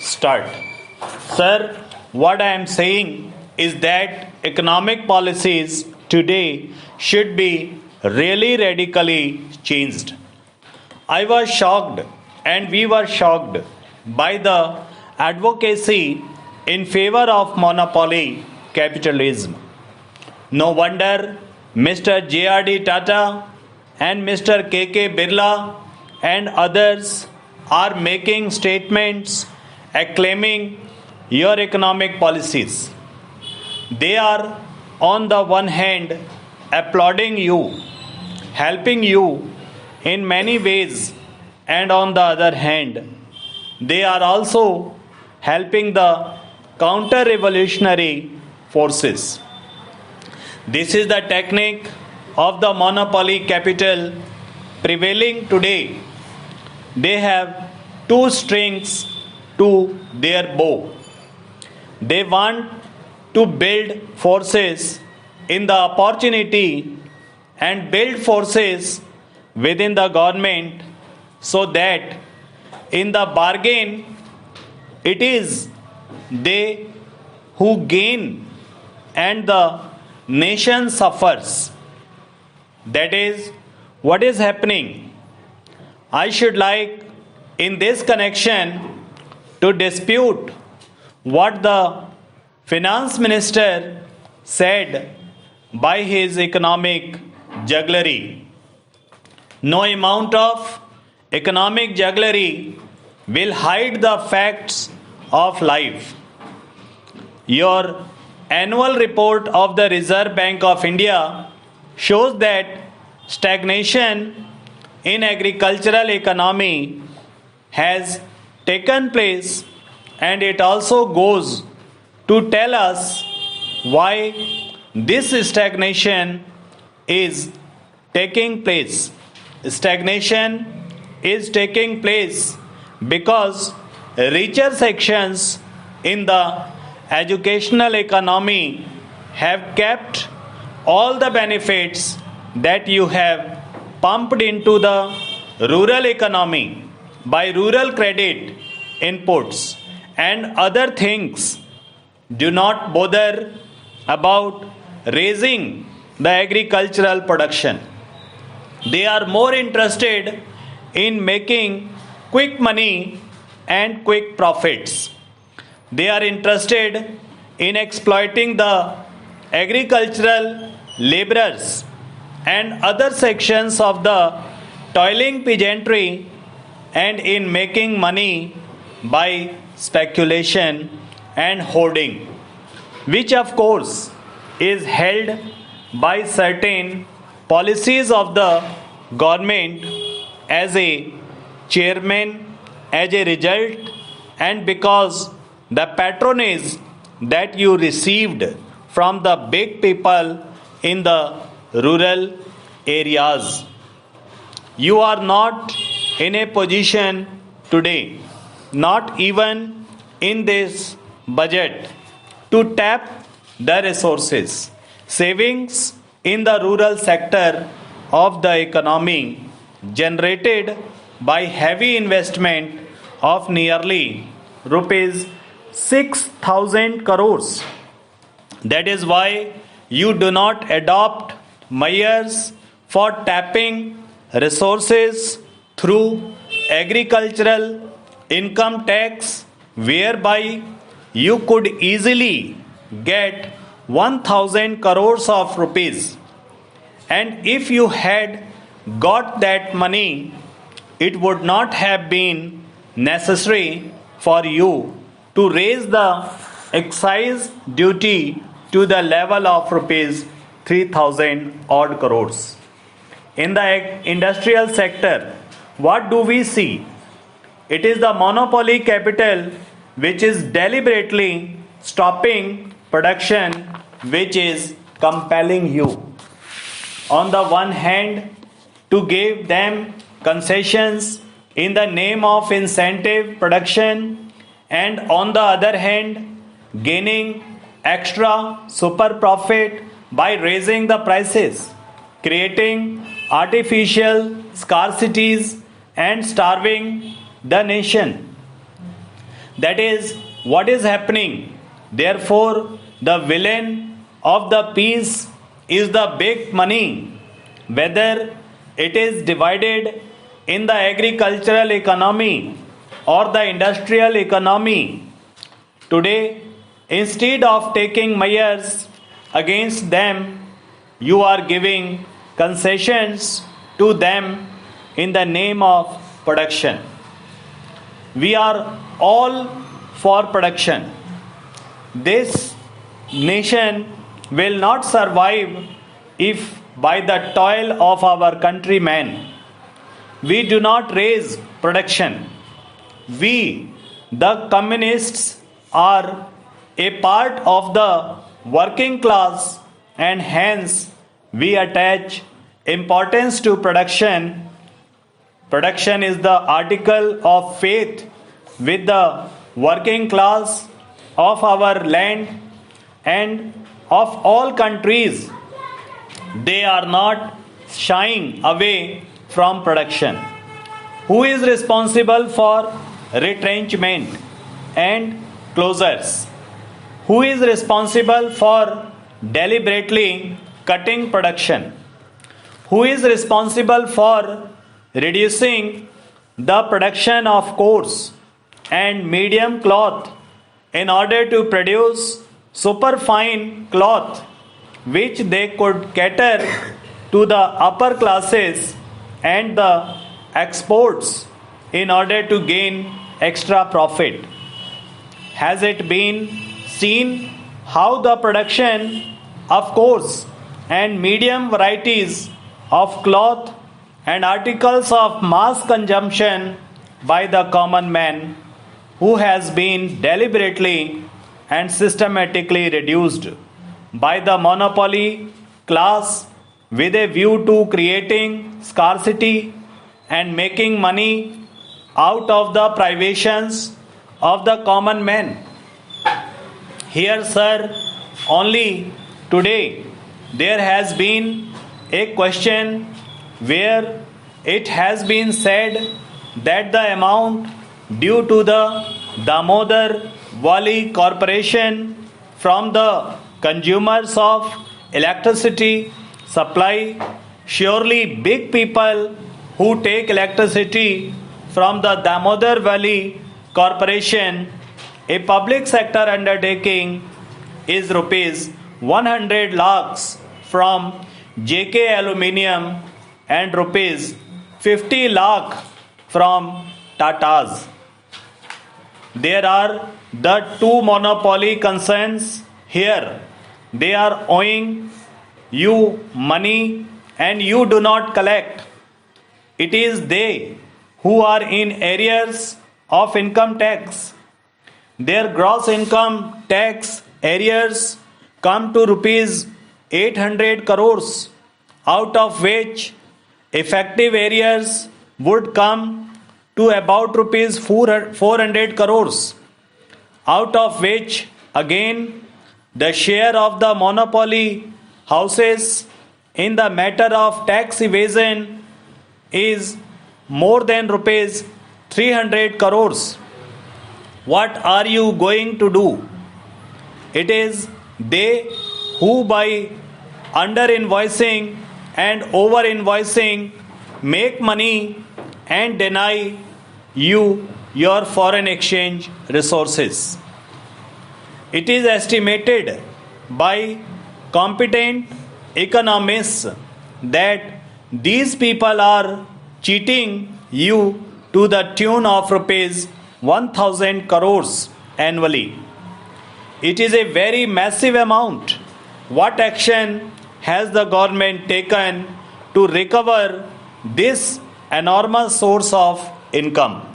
start. Sir, what I am saying is that economic policies today should be really radically changed. I was shocked and we were shocked by the advocacy in favor of monopoly capitalism. No wonder Mr. J.R.D. Tata and Mr. K.K. Birla and others are making statements acclaiming your economic policies. They are, on the one hand, applauding you, helping you in many ways, and on the other hand, they are also helping the counter revolutionary forces. This is the technique of the monopoly capital prevailing today. They have two strings to their bow. They want to build forces in the opportunity and build forces within the government so that in the bargain it is they who gain and the nation suffers. That is what is happening. I should like in this connection to dispute what the finance minister said by his economic jugglery. No amount of economic jugglery will hide the facts of life. Your annual report of the Reserve Bank of India shows that stagnation in agricultural economy has taken place, and it also goes to tell us why this stagnation is taking place. Stagnation is taking place because richer sections in the educational economy have kept all the benefits that you have pumped into the rural economy by rural credit inputs and other things. Do not bother about raising the agricultural production. They are more interested in making quick money and quick profits. They are interested in exploiting the agricultural laborers and other sections of the toiling peasantry and in making money by speculation and hoarding, which of course is held by certain policies of the government as a chairman as a result, and because the patronage that you received from the big people in the rural areas. You are not in a position today, not even in this budget, to tap the resources. Savings in the rural sector of the economy generated by heavy investment of nearly rupees 6,000 crores. That is why you do not adopt measures for tapping resources through agricultural income tax, whereby you could easily get 1,000 crores of rupees. And if you had got that money, it would not have been necessary for you to raise the excise duty to the level of rupees 3,000 odd crores. In the industrial sector, what do we see? It is the monopoly capital which is deliberately stopping production, which is compelling you, on the one hand, to give them concessions in the name of incentive production, and on the other hand, gaining extra super profit by raising the prices, creating artificial scarcities and starving the nation. That is what is happening. Therefore, the villain of the piece is the big money, whether it is divided in the agricultural economy or the industrial economy. Today, instead of taking measures against them, you are giving concessions to them in the name of production. We are all for production. This nation will not survive if by the toil of our countrymen we do not raise production. We, the communists, are a part of the working class and hence we attach importance to production. Production is the article of faith with the working class of our land and of all countries. They are not shying away from production. Who is responsible for retrenchment and closures? Who is responsible for deliberately cutting production? Who is responsible for reducing the production of coarse and medium cloth in order to produce superfine cloth which they could cater to the upper classes and the exports in order to gain extra profit? Has it been seen how the production of coarse and medium varieties of cloth and articles of mass consumption by the common man who has been deliberately and systematically reduced by the monopoly class with a view to creating scarcity and making money out of the privations of the common man? Here, sir, only today there has been a question where it has been said that the amount due to the Damodar Valley Corporation from the consumers of electricity supply, surely big people who take electricity from the Damodar Valley Corporation, a public sector undertaking, is rupees 100 lakhs from JK Aluminium and rupees 50 lakh from Tatas. There are the two monopoly concerns here. They are owing you money and you do not collect. It is they who are in arrears of income tax. Their gross income tax arrears come to rupees 800 crores, out of which effective arrears would come to about rupees 400 crores, out of which again the share of the monopoly houses in the matter of tax evasion is more than rupees 300 crores. What are you going to do? It is they who by under invoicing and over invoicing make money and deny you your foreign exchange resources. It is estimated by competent economists that these people are cheating you to the tune of rupees 1000 crores annually. It is a very massive amount. What action has the government taken to recover this enormous source of income?